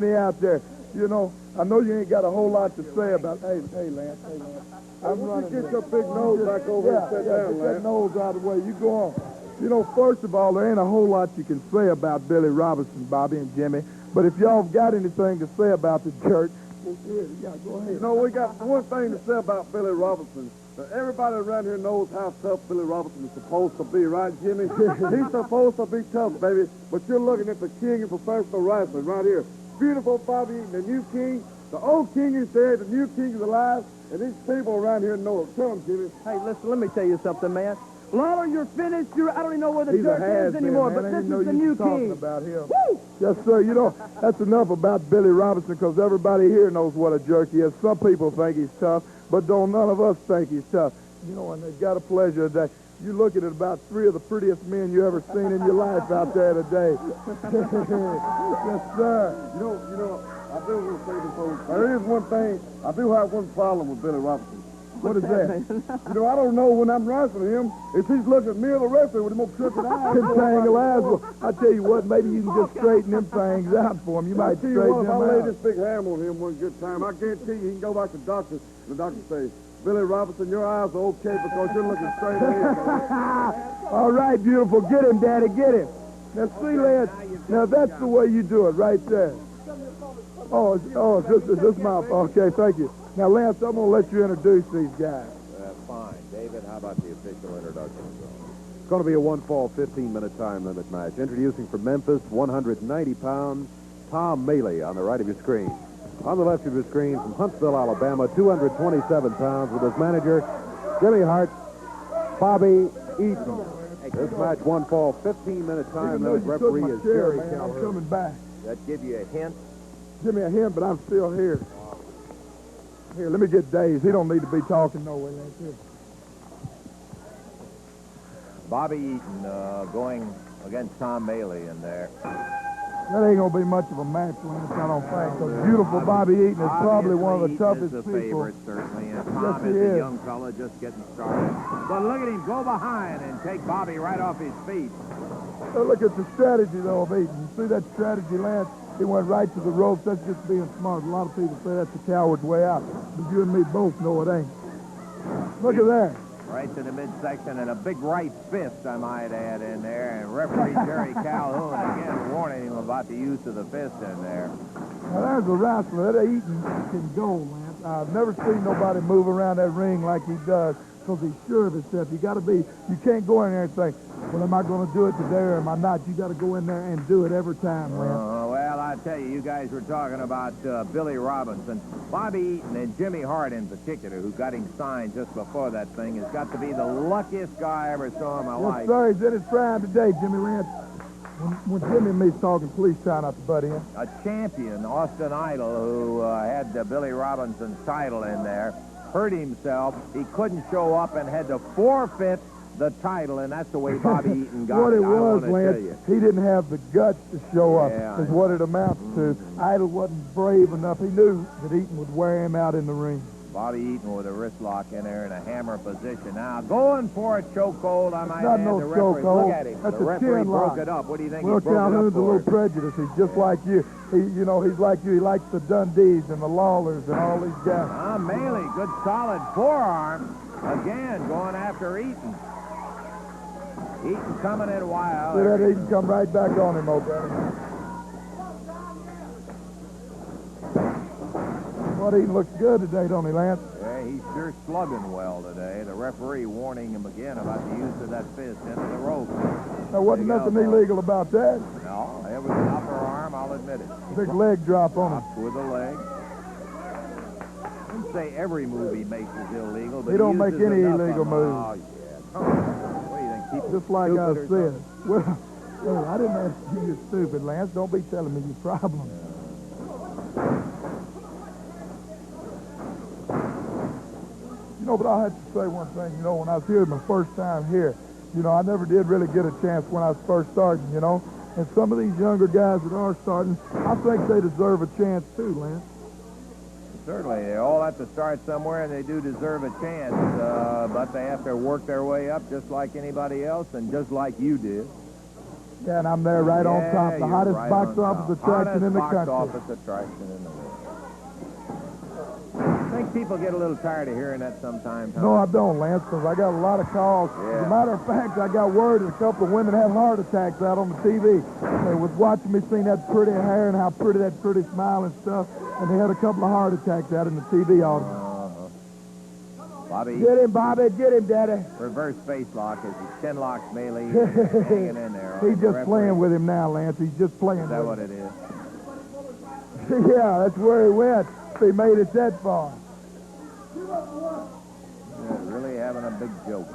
me out there. You know, I know you ain't got a whole lot to say about. Hey, Lance. I'm running. Get your big nose back over and sit down, get Lance. that nose out of the way. You go on. You know, first of all, there ain't a whole lot you can say about Billy Robinson, Bobby, and Jimmy. But if y'all got anything to say about the church, yeah, go ahead. You know, we got one thing to say about Billy Robinson. Everybody around here knows how tough Billy Robinson is supposed to be, right, Jimmy? He's supposed to be tough, baby. But you're looking at the king of professional wrestling right here. Beautiful Bobby Eaton, the new king. The old king is dead, the new king is alive, and these people around here know it. Tell them, Jimmy. Hey, listen, let me tell you something, man. Lawler, you're finished. I don't even know where the He's dirt is anymore, but this is the new king. About him. Woo! Yes, sir. You know, that's enough about Billy Robinson because everybody here knows what a jerk he is. Some people think he's tough, but none of us think he's tough. You know, and they've got a pleasure today. You looking at about 3 of the prettiest men you ever seen in your life out there today. Yes, sir. You know, I do want to say this, folks. There is one thing. I do have one problem with Billy Robinson. What is that? You know, I don't know when I'm wrestling him if he's looking at me or the wrestler with him old crooked eyes. Them tangle eyes. Well, I tell you what, maybe you can just straighten them things out for him. You might I tell you straighten what, if them I lay out. this big hammer on him one good time, I guarantee you he can go back to the doctor, and the doctor say, Billy Robinson, your eyes are okay because you're looking straight ahead. All right, beautiful. Get him, Daddy, get him. Now, see, Lance, now that's the way you do it right there. Oh, is this my... Okay, thank you. Now, Lance, I'm going to let you introduce these guys. Fine. David, how about the official introduction? It's going to be a one-fall, 15-minute time limit match. Introducing from Memphis, 190 pounds, Tom Maley on the right of your screen. On the left of your screen, from Huntsville, Alabama, 227 pounds, with his manager, Jimmy Hart, Bobby Eaton. This match, one fall, 15-minute time limit. Referee is Jerry I'm Keller. coming back. That give you a hint? Give me a hint, but I'm still here. Here, let me get Dave. He don't need to be talking no way. Lance. Here. Bobby Eaton going against Tom Maley in there. That ain't going to be much of a match, Lance, I don't think. Because beautiful Bobby Eaton is probably one of the toughest Eaton is the people. favorite, certainly, and Yes, Tom he is is. a young fella just getting started. But look at him go behind and take Bobby right off his feet. So look at the strategy, though, of Eaton. You see that strategy, Lance? He went right to the ropes. That's just being smart. A lot of people say that's the coward's way out. But you and me both know it ain't. Look at that. Right to the midsection and a big right fist, I might add, in there. And referee Jerry Calhoun, again, warning him about the use of the fist in there. Now, there's a wrestler. That Eaton can go, Lance. I've never seen nobody move around that ring like he does because he's sure of himself. You can't go in there and say, well, am I going to do it today or am I not? You got to go in there and do it every time, Lance. Well, I tell you guys were talking about Billy Robinson. Bobby Eaton and Jimmy Hart in particular, who got him signed just before that thing, has got to be the luckiest guy I ever saw in my life. Yes, sir. He's in his prime today, Jimmy Lance. When Jimmy and me's talking, please try not to butt in. A champion, Austin Idol, who had Billy Robinson's title in there, hurt himself. He couldn't show up and had to forfeit the title, and that's the way Bobby Eaton got What it. it was, Lance, he didn't have the guts to show up, is what it amounts to. Idol wasn't brave enough. He knew that Eaton would wear him out in the ring. Bobby Eaton with a wrist lock in there in a hammer position. Now, going for a chokehold, I might Not add. no The referee, chokehold. look at him. That's the a referee chin broke lock. it up. What do you think Well, he broke it up Calhoun's a for? little prejudiced. He's just like you. He's like you. He likes the Dundees and the Lawlers and all these guys. Maley, good solid forearm. Again, going after Eaton. Eaton coming in wild. See that Eaton come right back on him, old buddy. What, Eaton looks good today, don't he, Lance? Yeah, he's sure slugging well today. The referee warning him again about the use of that fist into the rope. There wasn't nothing illegal about that. No, it was an upper arm, I'll admit it. Big leg drop on him. Up with the leg. I wouldn't say every move he makes is illegal, but He don't make uses any enough illegal of them. moves. Oh, yeah. Come on. What do you think? Keep it Just like I stupid or said. something? Well, hey, I didn't ask you you're stupid, Lance. Don't be telling me your problem. You know, but I have to say one thing. You know, when I was here my first time here, you know, I never did really get a chance when I was first starting, you know. And some of these younger guys that are starting, I think they deserve a chance too, Lance. Certainly, they all have to start somewhere, and they do deserve a chance, but they have to work their way up just like anybody else and just like you did. Yeah, and I'm there right on top. The you're hottest right box on office top. attraction in the Hottest country. box office attraction in the world. I think people get a little tired of hearing that sometimes. Huh? No, I don't, Lance, because I got a lot of calls. Yeah. As a matter of fact, I got word that a couple of women had heart attacks out on the TV. They was watching me, seeing that pretty hair and how pretty that pretty smile and stuff, and they had a couple of heart attacks out in the TV audience. Bobby. Get him, Bobby. Get him, Daddy. Reverse face lock as he chin locks Bailey, hanging in there. He's just playing with him now, Lance. He's just playing Is that with what it is? him. Yeah, that's where he went. If he made it that far. Yeah, really having a big joke.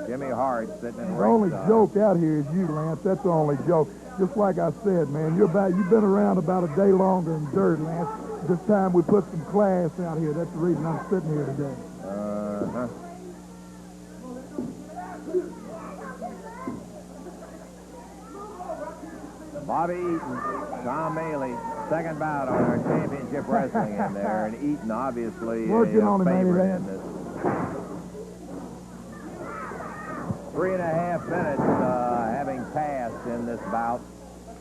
Jimmy Hart sitting in The only ringside. joke out here is you, Lance. That's the only joke. Just like I said, man, you've been around about a day longer than dirt, Lance. This time we put some class out here. That's the reason I'm sitting here today. Uh-huh. Bobby Eaton, Tom Maley, second bout on our championship wrestling in there, and Eaton obviously Working a on him, ain't he, favorite Lance? in this. 3.5 minutes having passed in this bout.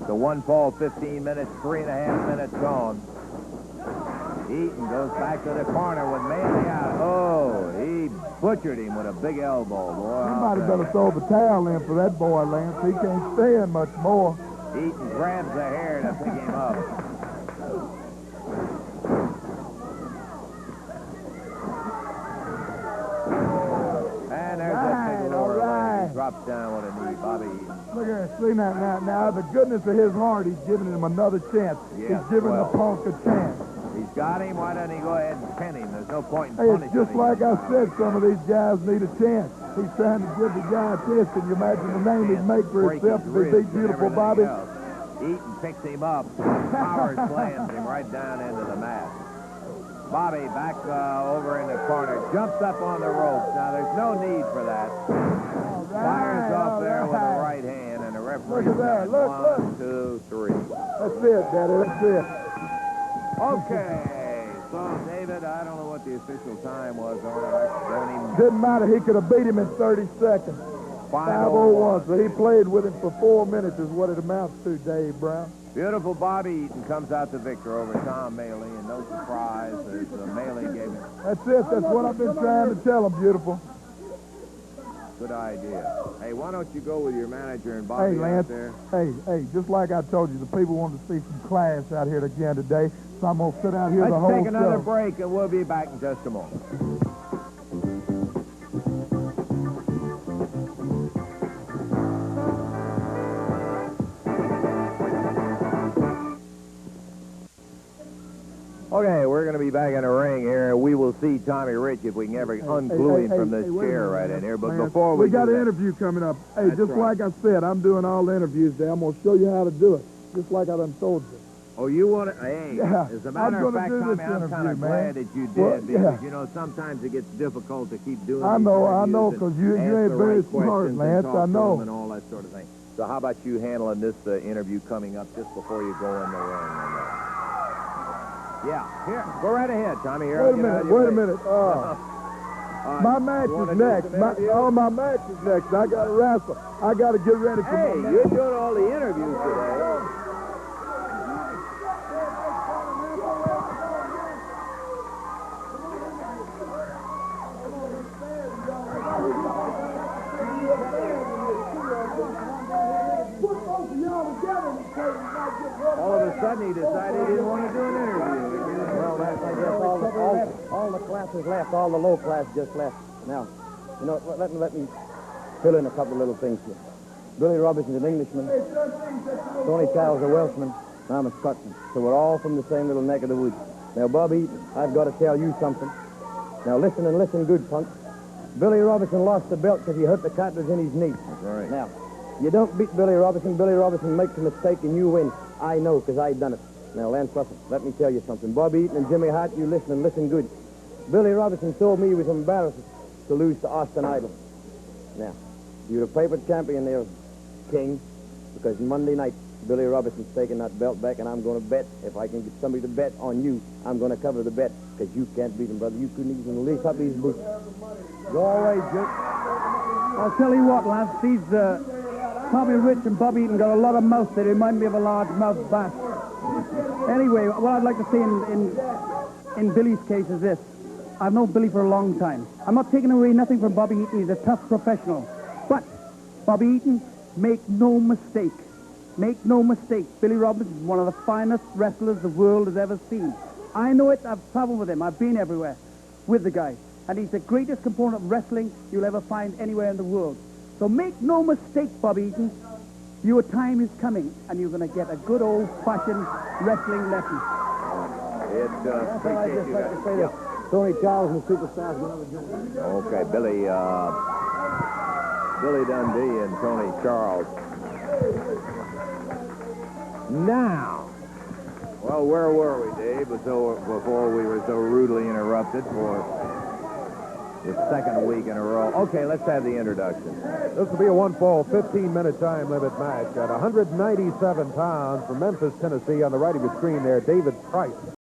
The one fall, 15 minutes, 3.5 minutes gone. Eaton goes back to the corner with Maley out. Oh, he butchered him with a big elbow, boy. Somebody better throw the towel in for that boy, Lance. He can't stand much more. Eaton grabs the hair to pick him up. And there's that big lower leg. He drops down with a knee, Bobby Eaton. Look at that. See now, the goodness of his heart, he's giving him another chance. Yeah, He's giving well. the punk a chance. He's got him. Why doesn't he go ahead and pin him? There's no point in Hey, punishing it's just him. like I said, some of these guys need a chance. He's trying to give the guy a chance. Can you imagine the name he'd make for Break himself his if he ribs beat and beautiful everything Bobby? else. Eaton picks him up. Power slams him right down into the mat. Bobby back over in the corner. Jumps up on the ropes. Now, there's no need for that. Fires off there with the right hand, and the referee Look at that. said Look. 1, 2, 3. That's it, Daddy. That's it. Okay. So, David, I don't know what the official time was on it. I don't even... Didn't matter. He could have beat him in 30 seconds. 5:01. So he played with him for 4 minutes is what it amounts to, Dave Brown. Beautiful Bobby Eaton comes out the victor over Tom Maley, and no surprise as Maley gave him That's it. That's what I've been trying to tell him, beautiful. good idea. Hey, why don't you go with your manager and Bobby Hey, Lance. out there? Hey, just like I told you, the people want to see some class out here again today. So I'm going to sit out here the Let's whole take another show. break, and we'll be back in just a moment. Okay, we're going to be back in the ring here. We will see Tommy Rich if we can ever unglue him from this wait a chair minute, right in here. But Lance, before we got do an that, interview coming up. Hey, That's just right. like I said, I'm doing all the interviews there. I'm going to show you how to do it, just like I done told you. oh, you want to? Hey, Yeah, as a I'm matter of gonna fact, do Tommy, this I'm kind of interview, glad man. that you did Well, because yeah. you know sometimes it gets difficult to keep doing. I these know, interviews 'cause and you ask ain't the very right smart, questions and Lance, talk I to know. them and all that sort of thing. So how about you handling this interview coming up just before you go in the ring? Yeah, here, go right ahead, Tommy. Here, Wait a minute. My match you wanna is do next. some interviews? My match is next. I got to wrestle. I got to get ready for Hey, my you're match. doing all the interviews today. All of a sudden, he decided he didn't want to do an interview. Well, I guess all the classes left, all the low class just left. Now, you know, let me fill in a couple of little things here. Billy Robinson's an Englishman. Tony Child's a Welshman. I'm a Scotsman. So we're all from the same little neck of the woods. Now, Bob Eaton, I've got to tell you something. Now, listen and listen good, punk. Billy Robinson lost the belt because he hurt the cartilage in his knee. That's right. Now, you don't beat Billy Robinson. Billy Robinson makes a mistake and you win. I know, because I done it. Now, Lance Russell, let me tell you something. Bob Eaton and Jimmy Hart, you listen and listen good. Billy Robinson told me he was embarrassed to lose to Austin Idol. Now, you're the favorite champion there, King, because Monday night, Billy Robinson's taking that belt back, and I'm going to bet, if I can get somebody to bet on you, I'm going to cover the bet, because you can't beat him, brother. You couldn't even lace up these boots. Go away, Jim. I'll tell you what, Lance, Tommy Rich and Bob Eaton got a lot of mouth. They remind me of a largemouth bass. Anyway, what I'd like to say in Billy's case is this. I've known Billy for a long time. I'm not taking away nothing from Bobby Eaton. He's a tough professional. But, Bobby Eaton, make no mistake. Make no mistake. Billy Robinson is one of the finest wrestlers the world has ever seen. I know it. I've traveled with him. I've been everywhere with the guy. And he's the greatest component of wrestling you'll ever find anywhere in the world. So make no mistake, Bobby Eaton. Your time is coming, and you're going to get a good old-fashioned wrestling lesson. Appreciate you guys. Tony Charles and the Superstars. Okay, Billy Dundee and Tony Charles. Now, well, where were we, Dave, before we were so rudely interrupted for the second week in a row? Okay, let's have the introduction. This will be a one-fall, 15-minute time limit match at 197 pounds from Memphis, Tennessee. On the right of your screen there, David Price.